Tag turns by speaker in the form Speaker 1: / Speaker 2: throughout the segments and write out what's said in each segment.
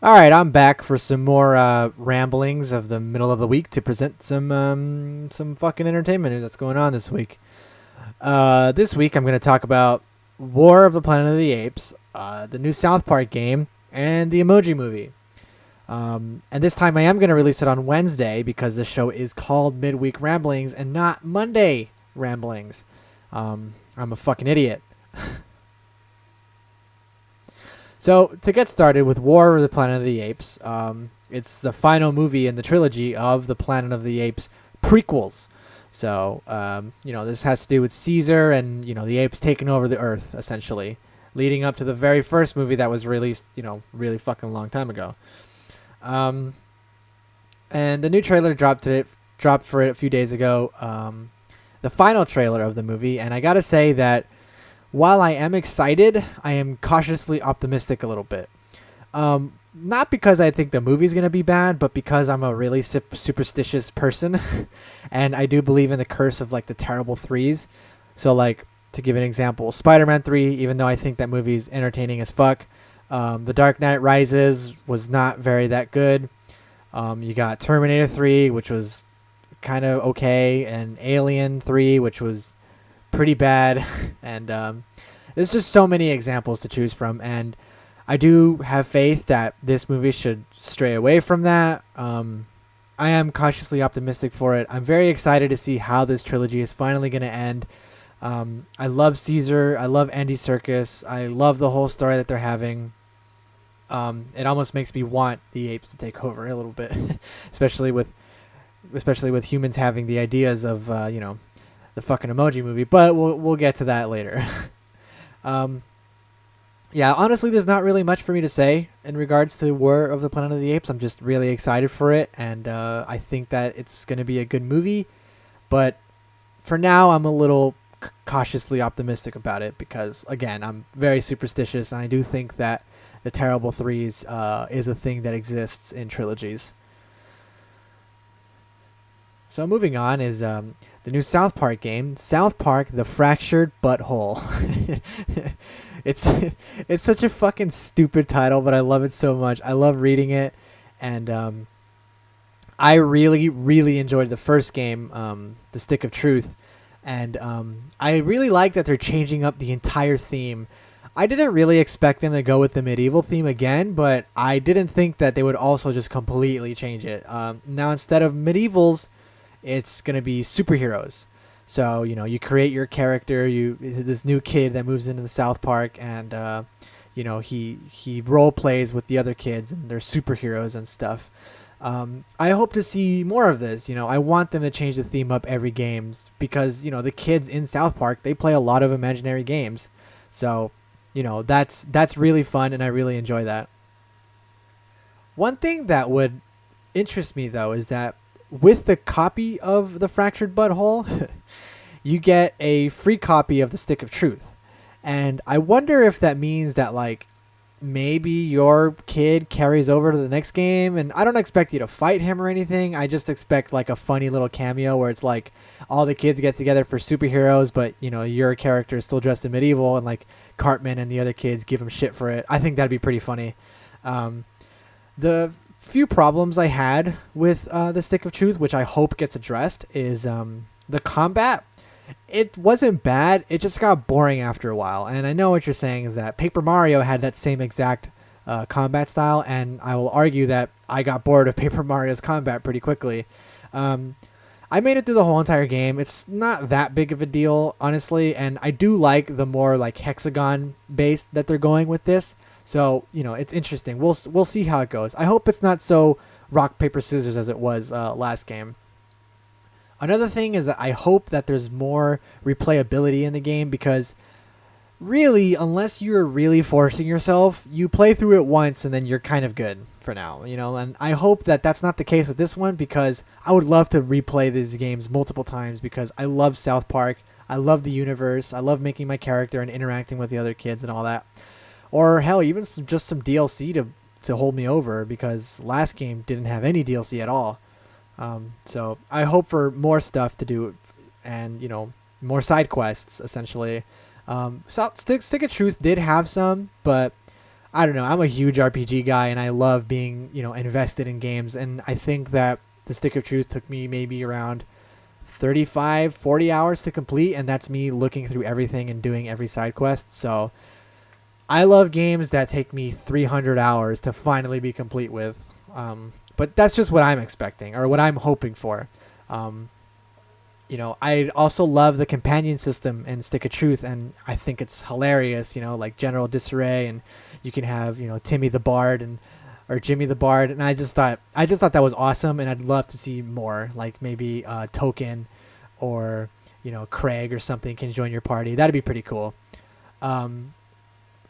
Speaker 1: All right, I'm back for some more ramblings of the middle of the week to present some fucking entertainment that's going on this week. This week I'm going to talk about War of the Planet of the Apes, the new South Park game, and the Emoji Movie. And this time I am going to release it on Wednesday because the show is called Midweek Ramblings and not Monday Ramblings. I'm a fucking idiot. So to get started with War of the Planet of the Apes, it's the final movie in the trilogy of the Planet of the Apes prequels. So this has to do with Caesar and the apes taking over the Earth essentially, leading up to the very first movie that was released really fucking long time ago. And the new trailer dropped for it a few days ago. The final trailer of the movie, and I gotta say that while I am excited, I am cautiously optimistic a little bit. Not because I think the movie's going to be bad, but because I'm a really superstitious person. And I do believe in the curse of like the terrible threes. So like, to give an example, Spider-Man 3, even though I think that movie's entertaining as fuck. The Dark Knight Rises was not very that good. You got Terminator 3, which was kind of okay. And Alien 3, which was pretty bad. And there's just so many examples to choose from, and I do have faith that this movie should stray away from that. I am cautiously optimistic for it. I'm very excited to see how this trilogy is finally going to end. I love Caesar. I love Andy Serkis. I love the whole story that they're having. It almost makes me want the apes to take over a little bit, especially with humans having the ideas of the fucking Emoji Movie, but we'll get to that later. Yeah, honestly, there's not really much for me to say in regards to War of the Planet of the Apes. I'm just really excited for it, and I think that it's going to be a good movie. But for now, I'm a little cautiously optimistic about it because, again, I'm very superstitious, and I do think that the Terrible Threes is a thing that exists in trilogies. So moving on is the new South Park game, South Park: The Fractured Butthole. it's such a fucking stupid title, but I love it so much. I love reading it, and I really enjoyed the first game, The Stick of Truth, and I really like that they're changing up the entire theme. I didn't really expect them to go with the medieval theme again, but I didn't think that they would also just completely change it. Now instead of medievals, it's going to be superheroes. So, you create your character, this new kid that moves into the South Park, and, he role plays with the other kids, and they're superheroes and stuff. I hope to see more of this. I want them to change the theme up every game because, the kids in South Park, they play a lot of imaginary games. So, that's really fun, and I really enjoy that. One thing that would interest me, though, is that with the copy of The Fractured Butthole, you get a free copy of The Stick of Truth. And I wonder if that means that, like, maybe your kid carries over to the next game. And I don't expect you to fight him or anything. I just expect, like, a funny little cameo where it's, like, all the kids get together for superheroes, but, your character is still dressed in medieval, and, like, Cartman and the other kids give him shit for it. I think that'd be pretty funny. The few problems I had with the Stick of Truth, which I hope gets addressed, is the combat. It wasn't bad. It just got boring after a while. And I know what you're saying is that Paper Mario had that same exact combat style, and I will argue that I got bored of Paper Mario's combat pretty quickly. I made it through the whole entire game. It's not that big of a deal, honestly, and I do like the more like hexagon based that they're going with this. So, it's interesting. We'll see how it goes. I hope it's not so rock, paper, scissors as it was last game. Another thing is that I hope that there's more replayability in the game because really, unless you're really forcing yourself, you play through it once and then you're kind of good for now, and I hope that that's not the case with this one because I would love to replay these games multiple times because I love South Park. I love the universe. I love making my character and interacting with the other kids and all that. Or hell, even just some DLC to hold me over because last game didn't have any DLC at all. So I hope for more stuff to do and, more side quests, essentially. Stick of Truth did have some, but I don't know. I'm a huge RPG guy, and I love being, invested in games. And I think that the Stick of Truth took me maybe around 35, 40 hours to complete, and that's me looking through everything and doing every side quest. So I love games that take me 300 hours to finally be complete with. But that's just what I'm expecting, or what I'm hoping for. Um, I also love the companion system in Stick of Truth, and I think it's hilarious. Like General Disarray, and you can have Timmy the Bard or Jimmy the Bard, and I just thought that was awesome, and I'd love to see more. Like maybe Token, or Craig or something can join your party. That'd be pretty cool. Um,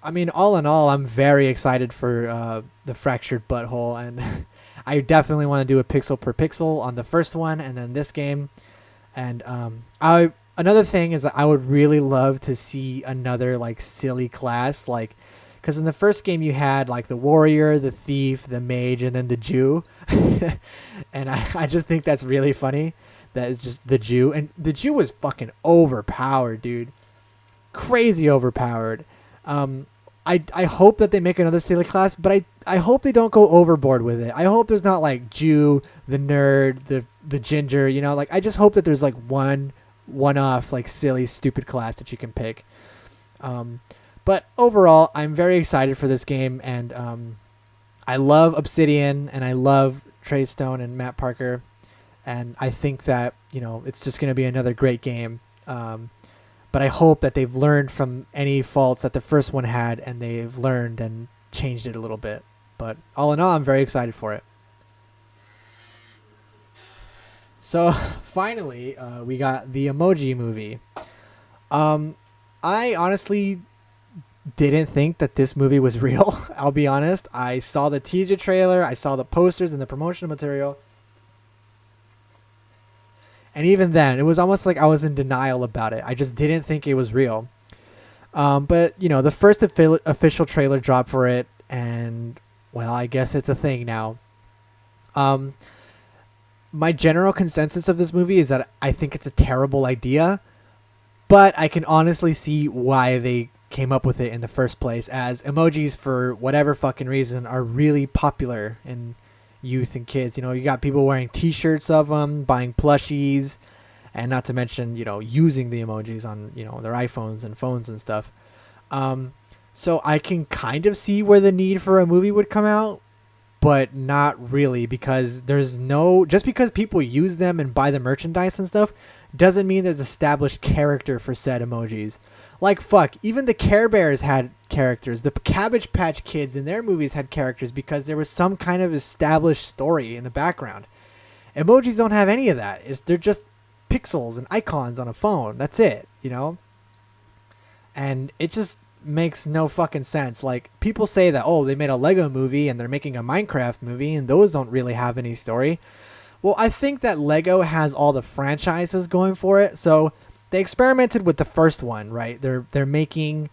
Speaker 1: I mean, all in all, I'm very excited for the Fractured Butthole, and I definitely want to do a pixel per pixel on the first one, and then this game. And I another thing is that I would really love to see another like silly class, like because in the first game you had like the warrior, the thief, the mage, and then the Jew, and I just think that's really funny. That is just the Jew, and the Jew was fucking overpowered, dude, crazy overpowered. Um, I hope that they make another silly class, but I hope they don't go overboard with it. I hope there's not like Jew, the nerd, the ginger, like I just hope that there's like one off like silly stupid class that you can pick. But overall, I'm very excited for this game, and I love Obsidian, and I love Trey Stone and Matt Parker, and I think that it's just going to be another great game. But I hope that they've learned from any faults that the first one had, and they've learned and changed it a little bit. But all in all, I'm very excited for it. So finally, we got the Emoji Movie. I honestly didn't think that this movie was real. I'll be honest. I saw the teaser trailer, I saw the posters and the promotional material. And even then, it was almost like I was in denial about it. I just didn't think it was real. But, the first official trailer dropped for it, and, well, I guess it's a thing now. My general consensus of this movie is that I think it's a terrible idea, but I can honestly see why they came up with it in the first place, as emojis, for whatever fucking reason, are really popular in youth and kids. You got people wearing t-shirts of them, buying plushies, and not to mention using the emojis on their iPhones and phones and stuff. So I can kind of see where the need for a movie would come out, but not really, because just because people use them and buy the merchandise and stuff doesn't mean there's established character for said emojis. Like, fuck, even the Care Bears had characters. The Cabbage Patch Kids in their movies had characters because there was some kind of established story in the background. Emojis don't have any of that. They're just pixels and icons on a phone. That's it, And it just makes no fucking sense. Like, people say that, oh, they made a Lego movie and they're making a Minecraft movie, and those don't really have any story. Well, I think that Lego has all the franchises going for it, so they experimented with the first one, right? They're making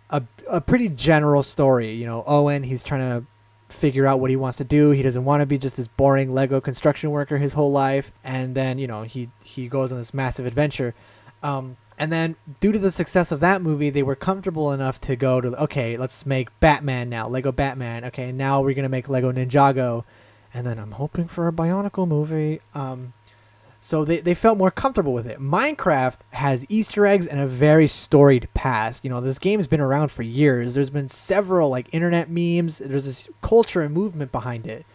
Speaker 1: a pretty general story. Owen, he's trying to figure out what he wants to do. He doesn't want to be just this boring Lego construction worker his whole life. And then, he goes on this massive adventure. And then due to the success of that movie, they were comfortable enough to go to, okay, let's make Batman now, Lego Batman. Okay, now we're going to make Lego Ninjago. And then I'm hoping for a Bionicle movie. So they felt more comfortable with it. Minecraft has Easter eggs and a very storied past. This game's been around for years. There's been several like internet memes. There's this culture and movement behind it.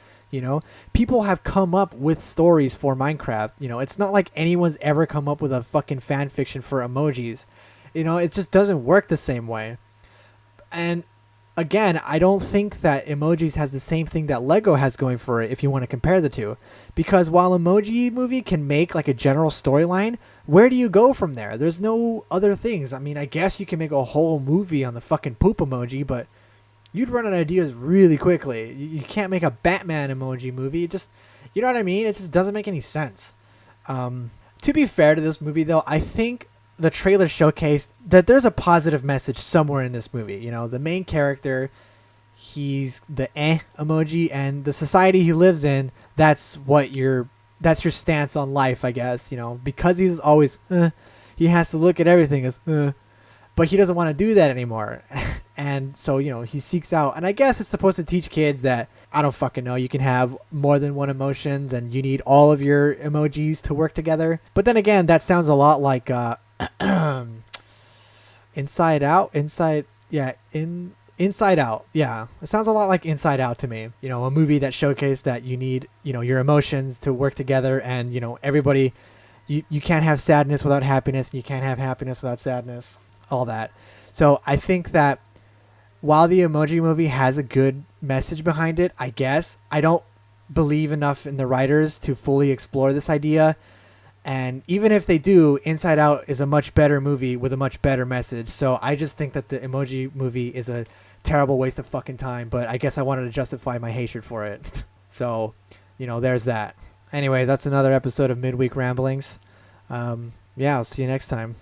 Speaker 1: People have come up with stories for Minecraft. It's not like anyone's ever come up with a fucking fan fiction for emojis. It just doesn't work the same way. And again, I don't think that Emojis has the same thing that Lego has going for it, if you want to compare the two. Because while Emoji Movie can make like a general storyline, where do you go from there? There's no other things. I mean, I guess you can make a whole movie on the fucking poop emoji, but you'd run out of ideas really quickly. You can't make a Batman emoji movie. You know what I mean? It just doesn't make any sense. To be fair to this movie, though, I think the trailer showcased that there's a positive message somewhere in this movie. The main character, he's the emoji, and the society he lives in, that's your stance on life, I guess. Because he's always he has to look at everything as but he doesn't want to do that anymore. And so, he seeks out, and I guess it's supposed to teach kids that, I don't fucking know, you can have more than one emotions and you need all of your emojis to work together. But then again, that sounds a lot like Inside Out. Inside Out. Yeah. It sounds a lot like Inside Out to me. A movie that showcased that you need, your emotions to work together, and, everybody, you can't have sadness without happiness, and you can't have happiness without sadness. All that. So I think that while the Emoji Movie has a good message behind it, I guess, I don't believe enough in the writers to fully explore this idea. And even if they do, Inside Out is a much better movie with a much better message. So I just think that the Emoji Movie is a terrible waste of fucking time. But I guess I wanted to justify my hatred for it. So, there's that. Anyways, that's another episode of Midweek Ramblings. Yeah, I'll see you next time.